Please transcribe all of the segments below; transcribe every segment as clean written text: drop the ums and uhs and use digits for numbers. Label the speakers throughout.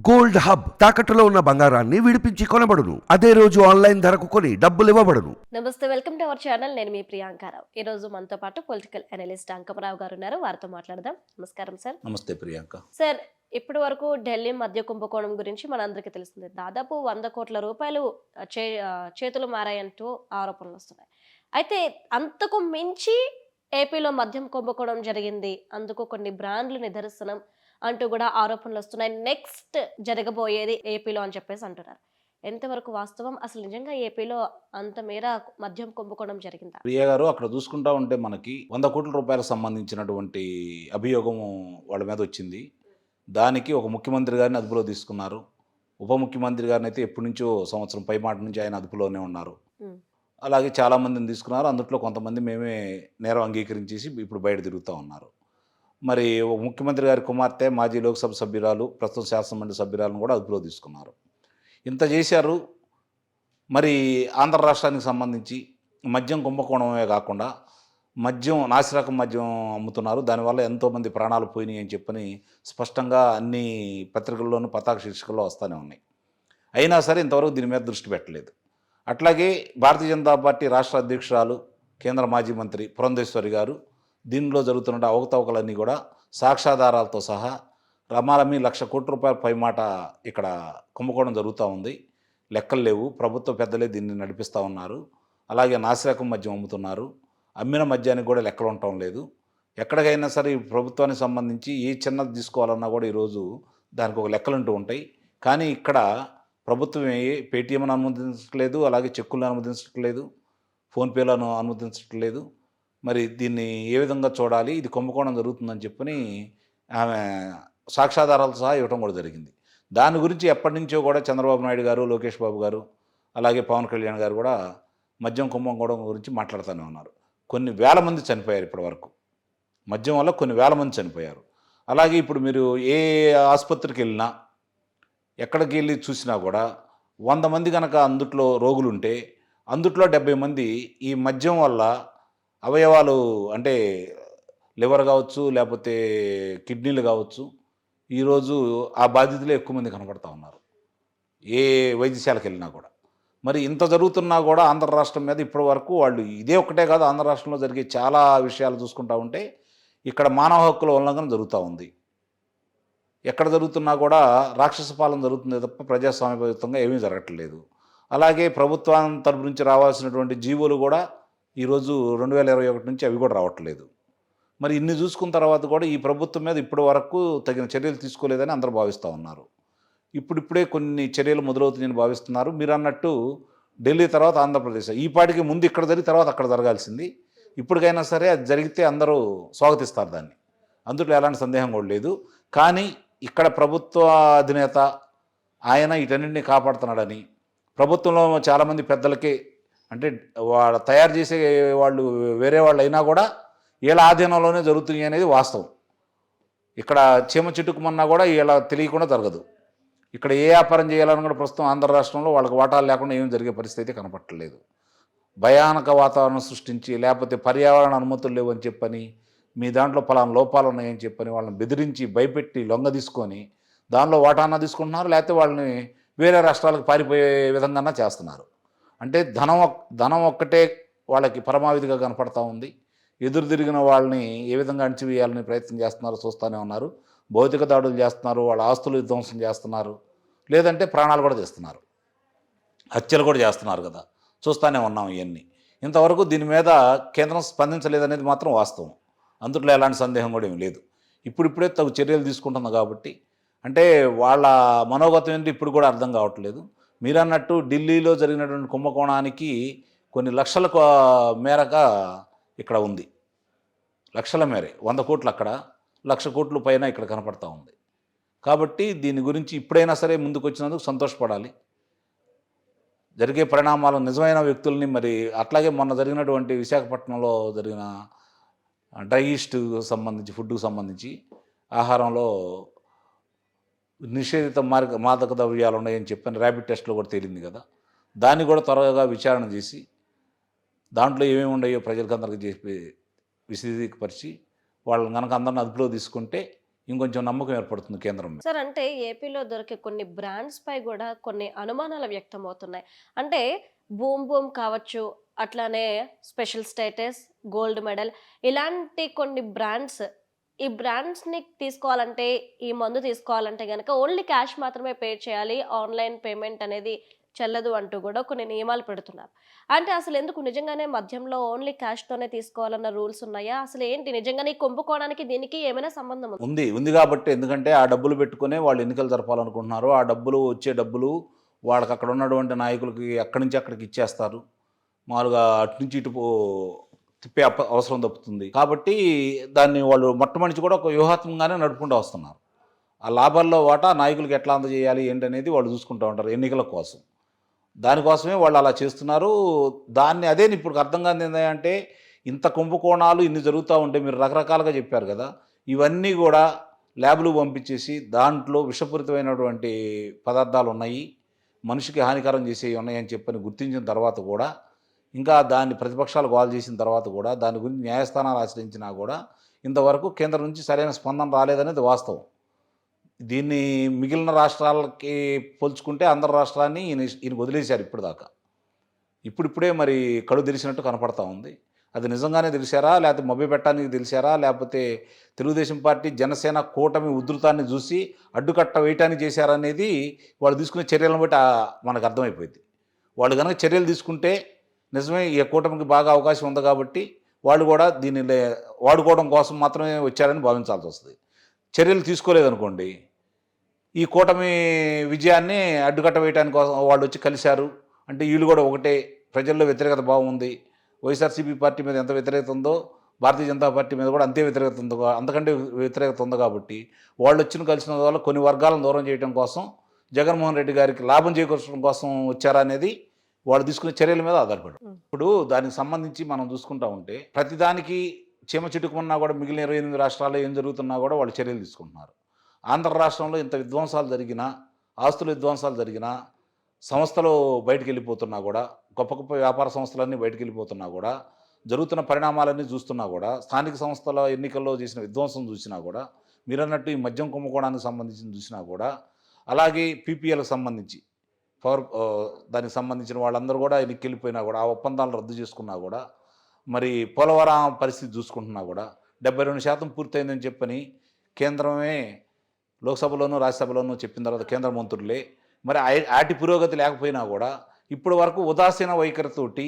Speaker 1: Gold hub తాకట్టులో ఉన్న బంగారాన్ని విడిపించి కొనబడును. అదే రోజు ఆన్లైన్ ధరకు కొని డబ్బులు ఇవ్వబడును.
Speaker 2: నమస్తే, వెల్కమ్ టు అవర్ ఛానల్. నేను మీ ప్రియాంకారావు. ఈ రోజు మనతో పాటు పొలిటికల్ అనలిస్ట్ అంకమరావు గారు ఉన్నారు. వారితో మాట్లాడదాం. నమస్కారం సార్.
Speaker 3: నమస్తే ప్రియాంక.
Speaker 2: సార్, ఇప్పటి వరకు ఢిల్లీ మద్య కుంభకోణం గురించి మనందరికీ తెలిసిందే. దాదాపు 100 కోట్ల రూపాయలు చేతులు మారాయంటూ ఆరోపణలు వస్తున్నాయి. అయితే అంతకు మించి ఏపీలో మద్యం కుంభకోణం జరిగింది, అందుకు కొన్ని బ్రాండ్లు నిదర్శనం అంటూ కూడా ఆరోపణలు వస్తున్నాయి. నెక్స్ట్ జరగబోయేది ఏపీలో అని చెప్పేసి అంటున్నారు. ఎంతవరకు వాస్తవం? అసలు నిజంగా ఏపీలో అంత మేర మద్యం కుంభకోణం జరిగిందా?
Speaker 3: ప్రియ గారు, అక్కడ చూసుకుంటా ఉంటే మనకి 100 కోట్ల రూపాయలకు సంబంధించినటువంటి అభియోగం వాళ్ళ మీద వచ్చింది. దానికి ఒక ముఖ్యమంత్రి గారిని అదుపులో తీసుకున్నారు. ఉప ముఖ్యమంత్రి గారిని అయితే ఎప్పటి నుంచో సంవత్సరం పైమాట నుంచి ఆయన అదుపులోనే ఉన్నారు. అలాగే చాలామందిని తీసుకున్నారు. అందులో కొంతమంది మేమే నేరం అంగీకరించేసి ఇప్పుడు బయట తిరుగుతూ ఉన్నారు. మరి ముఖ్యమంత్రి గారి కుమార్తె, మాజీ లోక్సభ సభ్యురాలు, ప్రస్తుతం శాసనమండలి సభ్యురాలను కూడా అదుపులో తీసుకున్నారు. ఇంత చేశారు. మరి ఆంధ్ర రాష్ట్రానికి సంబంధించి మద్యం కుంభకోణమే కాకుండా నాసిరకం మద్యం అమ్ముతున్నారు. దానివల్ల ఎంతోమంది ప్రాణాలు పోయినాయి అని చెప్పని స్పష్టంగా అన్ని పత్రికల్లోనూ పతాక శీర్షికల్లో వస్తూనే ఉన్నాయి. అయినా సరే ఇంతవరకు దీని మీద దృష్టి పెట్టలేదు. అట్లాగే భారతీయ జనతా పార్టీ రాష్ట్ర అధ్యక్షురాలు, కేంద్ర మాజీ మంత్రి పురంధేశ్వరి గారు దీనిలో జరుగుతున్న అవకతవకలన్నీ కూడా సాక్ష్యాధారాలతో సహా రమారమి 1,00,000 కోట్ల రూపాయల పైమాట ఇక్కడ కుంభకోణం జరుగుతూ ఉంది. లెక్కలు లేవు. ప్రభుత్వ పెద్దలే దీన్ని నడిపిస్తూ ఉన్నారు. అలాగే నాసిరకం మద్యం అమ్ముతున్నారు. అమ్మిన మద్యానికి కూడా లెక్కలు ఉండటం లేదు. ఎక్కడికైనా సరే ఈ ప్రభుత్వానికి సంబంధించి ఏ చిన్నది తీసుకోవాలన్నా కూడా ఈరోజు దానికి ఒక లెక్కలుంటూ ఉంటాయి. కానీ ఇక్కడ ప్రభుత్వం పేటీఎంను అనుమతించట్లేదు, అలాగే చెక్కులను అనుమతించట్లేదు, ఫోన్పేలను అనుమతించట్లేదు. మరి దీన్ని ఏ విధంగా చూడాలి? ఇది కుంభకోణం జరుగుతుందని చెప్పని ఆమె సాక్ష్యాధారాలతో సహా ఇవ్వడం కూడా జరిగింది. దాని గురించి ఎప్పటి నుంచో కూడా చంద్రబాబు నాయుడు గారు, లోకేష్ బాబు గారు, అలాగే పవన్ కళ్యాణ్ గారు కూడా మద్యం కుంభకోణం గురించి మాట్లాడుతూనే ఉన్నారు. కొన్ని వేల మంది చనిపోయారు ఇప్పటి వరకు. మద్యం వల్ల కొన్ని వేల మంది చనిపోయారు. అలాగే ఇప్పుడు మీరు ఏ ఆసుపత్రికి వెళ్ళినా, ఎక్కడికి వెళ్ళి చూసినా కూడా 100 మంది కనుక అందుట్లో రోగులుంటే అందుట్లో 70 మంది ఈ మద్యం వల్ల అవయవాలు, అంటే లివర్ కావచ్చు, లేకపోతే కిడ్నీలు కావచ్చు, ఈరోజు ఆ బాధితులే ఎక్కువ మంది కనపడతా ఉన్నారు ఏ వైద్యశాలకు వెళ్ళినా కూడా. మరి ఇంత జరుగుతున్నా కూడా ఆంధ్ర రాష్ట్రం మీద ఇప్పటి వరకు వాళ్ళు, ఇదే ఒక్కటే కాదు, ఆంధ్ర రాష్ట్రంలో జరిగే చాలా విషయాలు చూసుకుంటా ఉంటే ఇక్కడ మానవ హక్కుల ఉల్లంఘన జరుగుతూ ఉంది. ఎక్కడ జరుగుతున్నా కూడా రాక్షస పాలన జరుగుతుంది తప్ప ప్రజాస్వామ్యయుతంగా ఏమీ జరగట్లేదు. అలాగే ప్రభుత్వం తరపు నుంచి రావాల్సినటువంటి జీవోలు కూడా ఈరోజు 2021 నుంచి అవి కూడా రావట్లేదు. మరి ఇన్ని చూసుకున్న తర్వాత కూడా ఈ ప్రభుత్వం మీద ఇప్పటి వరకు తగిన చర్యలు తీసుకోలేదని అందరూ భావిస్తూ ఉన్నారు. ఇప్పుడిప్పుడే కొన్ని చర్యలు మొదలవుతున్నాయని భావిస్తున్నారు. మీరు అన్నట్టు ఢిల్లీ తర్వాత ఆంధ్రప్రదేశ్, ఈ పాటికి ముందు ఇక్కడ జరిగి తర్వాత అక్కడ జరగాల్సింది. ఇప్పటికైనా సరే అది జరిగితే అందరూ స్వాగతిస్తారు దాన్ని. అందులో ఎలాంటి సందేహం కూడా లేదు. కానీ ఇక్కడ ప్రభుత్వ అధినేత ఆయన వీటన్నింటినీ కాపాడుతున్నాడని, ప్రభుత్వంలో చాలామంది పెద్దలకి, అంటే వాళ్ళ తయారు చేసే వాళ్ళు వేరే వాళ్ళు అయినా కూడా వీళ్ళ ఆధీనంలోనే జరుగుతుంది అనేది వాస్తవం. ఇక్కడ చీమ చిట్టుకుమన్నా కూడా వీళ్ళ తెలియకుండా జరగదు. ఇక్కడ ఏ వ్యాపారం చేయాలని కూడా ప్రస్తుతం ఆంధ్ర రాష్ట్రంలో వాళ్ళకి వాటాలు లేకుండా ఏం జరిగే పరిస్థితి అయితే కనపట్టలేదు. భయానక వాతావరణం సృష్టించి, లేకపోతే పర్యావరణ అనుమతులు లేవని చెప్పని, మీ దాంట్లో పలానా లోపాలు ఉన్నాయని చెప్పని వాళ్ళని బెదిరించి, భయపెట్టి, లొంగ తీసుకొని దానిలో వాటానా తీసుకుంటున్నారు. లేకపోతే వాళ్ళని వేరే రాష్ట్రాలకు పారిపోయే విధంగా చేస్తున్నారు. అంటే ధనం ఒక్కటే వాళ్ళకి పరమావధిగా కనపడతా ఉంది. ఎదురు తిరిగిన వాళ్ళని ఏ విధంగా అణచివేయాలని ప్రయత్నం చేస్తున్నారో చూస్తూనే ఉన్నారు. భౌతిక దాడులు చేస్తున్నారు, వాళ్ళ ఆస్తులు విధ్వంసం చేస్తున్నారు, లేదంటే ప్రాణాలు కూడా చేస్తున్నారు, హత్యలు కూడా చేస్తున్నారు కదా, చూస్తూనే ఉన్నాం ఇవన్నీ. ఇంతవరకు దీని మీద కేంద్రం స్పందించలేదనేది మాత్రం వాస్తవం. అందులో ఎలాంటి సందేహం కూడా ఏమి లేదు. ఇప్పుడిప్పుడే తగు చర్యలు తీసుకుంటుంది కాబట్టి, అంటే వాళ్ళ మనోగతం ఏంటి ఇప్పుడు కూడా అర్థం కావట్లేదు. మీరు అన్నట్టు ఢిల్లీలో జరిగినటువంటి కుంభకోణానికి కొన్ని లక్షల మేరగా ఇక్కడ ఉంది. లక్షల మేరే, 100 కోట్లు అక్కడ, 1,00,000 కోట్లు పైన ఇక్కడ కనపడతా ఉంది. కాబట్టి దీని గురించి ఇప్పుడైనా సరే ముందుకు వచ్చినందుకు సంతోషపడాలి. జరిగే పరిణామాలు నిజమైన వ్యక్తుల్ని, మరి అట్లాగే మొన్న జరిగినటువంటి విశాఖపట్నంలో జరిగిన డ్రై ఈస్ట్కు సంబంధించి, ఫుడ్కు సంబంధించి ఆహారంలో నిషేధిత మాదక ద్రవ్యాలు ఉన్నాయని చెప్పని ర్యాపిడ్ టెస్ట్లో కూడా తేలింది కదా. దాన్ని కూడా త్వరగా విచారణ చేసి దాంట్లో ఏమేమి ఉన్నాయో ప్రజలకు అందరికీ చెప్పి విశదీకపరిచి వాళ్ళని కనుక అందరిని అదుపులో తీసుకుంటే ఇంకొంచెం నమ్మకం ఏర్పడుతుంది కేంద్రం మీద.
Speaker 2: సార్ అంటే ఏపీలో దొరికే కొన్ని బ్రాండ్స్ పై కూడా కొన్ని అనుమానాలు వ్యక్తం అవుతున్నాయి. అంటే బూమ్ బూమ్ కావచ్చు, అట్లానే స్పెషల్ స్టేటస్, గోల్డ్ మెడల్ ఇలాంటి కొన్ని బ్రాండ్స్, ఈ బ్రాండ్స్ని తీసుకోవాలంటే, ఈ మందు తీసుకోవాలంటే గనక ఓన్లీ క్యాష్ మాత్రమే పే చేయాలి, ఆన్లైన్ పేమెంట్ అనేది చెల్లదు అంటూ కూడా కొన్ని నియమాలు పెడుతున్నారు. అంటే అసలు ఎందుకు నిజంగానే మద్యంలో ఓన్లీ క్యాష్తోనే తీసుకోవాలన్న రూల్స్ ఉన్నాయా? అసలు ఏంటి నిజంగానే ఈ కుంభకోణానికి దీనికి ఏమైనా సంబంధం ఉందా?
Speaker 3: ఉంది కాబట్టి, ఎందుకంటే ఆ డబ్బులు పెట్టుకునే వాళ్ళు ఎన్నికలు జరపాలనుకుంటున్నారు. ఆ డబ్బులు వచ్చే డబ్బులు వాళ్ళకి అక్కడ ఉన్నటువంటి నాయకులకి అక్కడి నుంచి అక్కడికి ఇచ్చేస్తారు. మామూలుగా అటు నుంచి ఇటు తిప్పే అవసరం తప్పుతుంది. కాబట్టి దాన్ని వాళ్ళు మొట్టమొదటి కూడా ఒక వ్యూహాత్మకంగానే నడుపుకుంటూ వస్తున్నారు. ఆ లాభాల్లో వాటా నాయకులకి ఎట్లా అందజేయాలి ఏంటనేది వాళ్ళు చూసుకుంటూ ఉంటారు ఎన్నికల కోసం. దానికోసమే వాళ్ళు అలా చేస్తున్నారు. అదే ఇప్పుడు అర్థం కాదు ఏంటంటే, ఇంత కుంభకోణాలు ఇన్ని జరుగుతూ ఉంటే మీరు రకరకాలుగా చెప్పారు కదా, ఇవన్నీ కూడా ల్యాబ్లు పంపించేసి దాంట్లో విషపూరితమైనటువంటి పదార్థాలు ఉన్నాయి, మనిషికి హానికరం చేసేవి ఉన్నాయని చెప్పని గుర్తించిన తర్వాత కూడా, ఇంకా దాన్ని ప్రతిపక్షాలు గోల్ చేసిన తర్వాత కూడా, దాని గురించి న్యాయస్థానాలు ఆశ్రయించినా కూడా ఇంతవరకు కేంద్రం నుంచి సరైన స్పందన రాలేదనేది వాస్తవం. దీన్ని మిగిలిన రాష్ట్రాలకి పోల్చుకుంటే ఆంధ్ర రాష్ట్రాన్ని ఈయన వదిలేశారు ఇప్పటిదాకా. ఇప్పుడిప్పుడే మరి కళ్ళు తెరిచినట్టు కనపడతా ఉంది. అది నిజంగానే తెలిసారా, లేకపోతే మభ్యపెట్టడానికి తెలిసారా, లేకపోతే తెలుగుదేశం పార్టీ జనసేన కూటమి ఉధృతాన్ని చూసి అడ్డుకట్ట వేయటానికి చేశారనేది వాళ్ళు తీసుకునే చర్యలను బట్టి మనకు అర్థమైపోయింది. వాళ్ళు కనుక చర్యలు తీసుకుంటే నిజమే ఈ కూటమికి బాగా అవకాశం ఉంది కాబట్టి వాళ్ళు కూడా దీన్ని వాడుకోవడం కోసం మాత్రమే వచ్చారని భావించాల్సి వస్తుంది. చర్యలు తీసుకోలేదనుకోండి, ఈ కూటమి విజయాన్ని అడ్డుకట్ట వేయడానికి కోసం వాళ్ళు వచ్చి కలిశారు అంటే వీళ్ళు కూడా ఒకటే, ప్రజల్లో వ్యతిరేకత భావం ఉంది. వైఎస్ఆర్సీపీ పార్టీ మీద ఎంత వ్యతిరేకత ఉందో భారతీయ జనతా పార్టీ మీద కూడా అంతే వ్యతిరేకత ఉందో, అంతకంటే వ్యతిరేకత ఉంది. కాబట్టి వాళ్ళు కలిసిన వల్ల కొన్ని వర్గాలను దూరం చేయడం కోసం, జగన్మోహన్ రెడ్డి గారికి లాభం చేకూర్చడం కోసం వచ్చారా అనేది వాళ్ళు తీసుకునే చర్యల మీద ఆధారపడి. ఇప్పుడు దానికి సంబంధించి మనం చూసుకుంటా ఉంటే ప్రతిదానికి చీమ చిటుకున్నా కూడా మిగిలిన 28 రాష్ట్రాల్లో ఏం జరుగుతున్నా కూడా వాళ్ళు చర్యలు తీసుకుంటున్నారు. ఆంధ్ర రాష్ట్రంలో ఇంత విధ్వంసాలు జరిగినా, ఆస్తుల విధ్వంసాలు జరిగినా, సంస్థలు బయటికి వెళ్ళిపోతున్నా కూడా, గొప్ప గొప్ప వ్యాపార సంస్థలన్నీ బయటికి వెళ్ళిపోతున్నా కూడా, జరుగుతున్న పరిణామాలన్నీ చూస్తున్నా కూడా, స్థానిక సంస్థల ఎన్నికల్లో చేసిన విధ్వంసం చూసినా కూడా, మీరన్నట్టు ఈ మద్యం కుంభకోణానికి సంబంధించి చూసినా కూడా, అలాగే పీపీఎల్కి సంబంధించి దానికి సంబంధించిన వాళ్ళందరూ కూడా ఎన్నికకి వెళ్ళిపోయినా కూడా, ఆ ఒప్పందాలు రద్దు చేసుకున్నా కూడా, మరి పోలవరం పరిస్థితి చూసుకుంటున్నా కూడా 72% పూర్తయిందని చెప్పని కేంద్రమే లోక్సభలోనూ రాజ్యసభలోనూ చెప్పిన తర్వాత కేంద్ర మంత్రులే మరి ఆటి పురోగతి లేకపోయినా కూడా ఇప్పటి వరకు ఉదాసీన వైఖరితోటి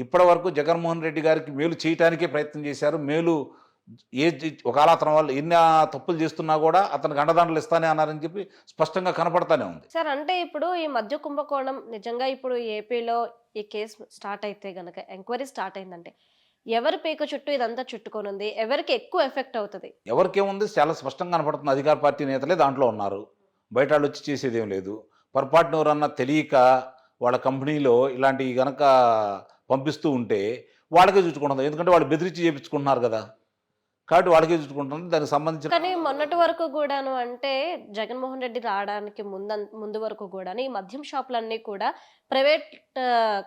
Speaker 3: ఇప్పటి వరకు జగన్మోహన్ రెడ్డి గారికి మేలు చేయటానికే ప్రయత్నం చేశారు. మేలు ఒకవేళ అతని వాళ్ళు ఎన్ని తప్పులు చేస్తున్నా కూడా అతనికి అండదండలు ఇస్తానే అన్నారని చెప్పి స్పష్టంగా కనపడతానే ఉంది.
Speaker 2: సార్ అంటే ఇప్పుడు ఈ మద్య కుంభకోణం నిజంగా ఇప్పుడు ఏపీలో ఈ కేసు స్టార్ట్ అయితే గనక, ఎంక్వైరీ స్టార్ట్ అయిందంటే ఎవరి పేక చుట్టూ ఇదంతా చుట్టుకొని ఉంది, ఎవరికి ఎక్కువ ఎఫెక్ట్ అవుతుంది?
Speaker 3: ఎవరికేముంది చాలా స్పష్టంగా కనపడుతుంది. అధికార పార్టీ నేతలే దాంట్లో ఉన్నారు, బయట వాళ్ళు వచ్చి చేసేదేం లేదు. పొరపాటున ఎవరన్నా తెలియక వాళ్ళ కంపెనీలో ఇలాంటివి కనుక పంపిస్తూ ఉంటే వాళ్ళకే చూసుకుంటుంది. ఎందుకంటే వాళ్ళు బెదిరించి చేయించుకుంటున్నారు కదా, కాబట్టి వాళ్ళకే చూసుకుంటుంది. దానికి సంబంధించిన
Speaker 2: కానీ మొన్నటి వరకు కూడాను అంటే జగన్మోహన్ రెడ్డి రావడానికి ముందు వరకు కూడా ఈ మద్యం షాపులన్నీ కూడా ప్రైవేట్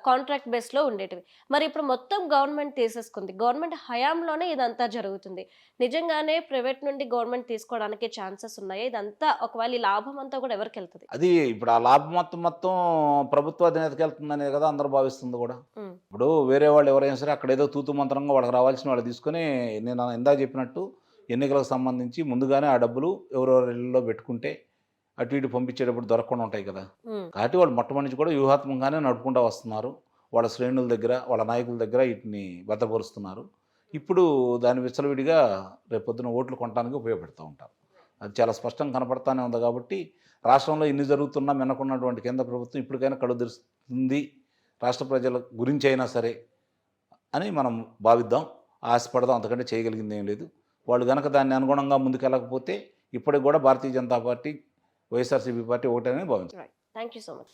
Speaker 2: కాంట్రాక్ట్ బేస్లో ఉండేటివి. మరి ఇప్పుడు మొత్తం గవర్నమెంట్ తీసేసుకుంది, గవర్నమెంట్ హయాంలోనే ఇదంతా జరుగుతుంది. నిజంగానే ప్రైవేట్ నుండి గవర్నమెంట్ తీసుకోవడానికి ఛాన్సెస్ ఉన్నాయి? ఇదంతా ఒకవేళ ఈ లాభం అంతా కూడా ఎవరికి వెళ్తుంది?
Speaker 3: అది ఇప్పుడు ఆ లాభం మొత్తం ప్రభుత్వ అధినేతకి వెళ్తుందనే కదా అందరూ భావిస్తుంది కూడా. ఇప్పుడు వేరే వాళ్ళు ఎవరైనా సరే అక్కడ ఏదో తూతు మంత్రంగా వాళ్ళకి రావాల్సిన వాళ్ళు తీసుకొని, నేను ఇందాక చెప్పినట్టు ఎన్నికలకు సంబంధించి ముందుగానే ఆ డబ్బులు ఎవరెవరిలో పెట్టుకుంటే అటు ఇటు పంపించేటప్పుడు దొరకకుండా ఉంటాయి కదా. కాబట్టి వాళ్ళు మొట్టమొదటి కూడా వ్యూహాత్మకంగానే నడుపుకుంటూ వస్తున్నారు. వాళ్ళ శ్రేణుల దగ్గర, వాళ్ళ నాయకుల దగ్గర వీటిని భద్రపరుస్తున్నారు. ఇప్పుడు దాన్ని విచ్చలవిడిగా రేపొద్దున ఓట్లు కొనడానికి ఉపయోగపెడుతూ ఉంటారు. అది చాలా స్పష్టంగా కనపడతానే ఉంది. కాబట్టి రాష్ట్రంలో ఇన్ని జరుగుతున్నా వెనకున్నటువంటి కేంద్ర ప్రభుత్వం ఇప్పటికైనా కళ్ళు తెరుస్తుంది, రాష్ట్ర ప్రజల గురించి అయినా సరే అని మనం భావిద్దాం, ఆశపడదాం. అంతకంటే చేయగలిగింది ఏం లేదు. వాళ్ళు కనుక దాన్ని అనుగుణంగా ముందుకెళ్ళకపోతే ఇప్పటికి కూడా భారతీయ జనతా పార్టీ, వైఎస్ఆర్సీపీ పార్టీ ఒకటేనే భావించారు.
Speaker 2: Thank you so much.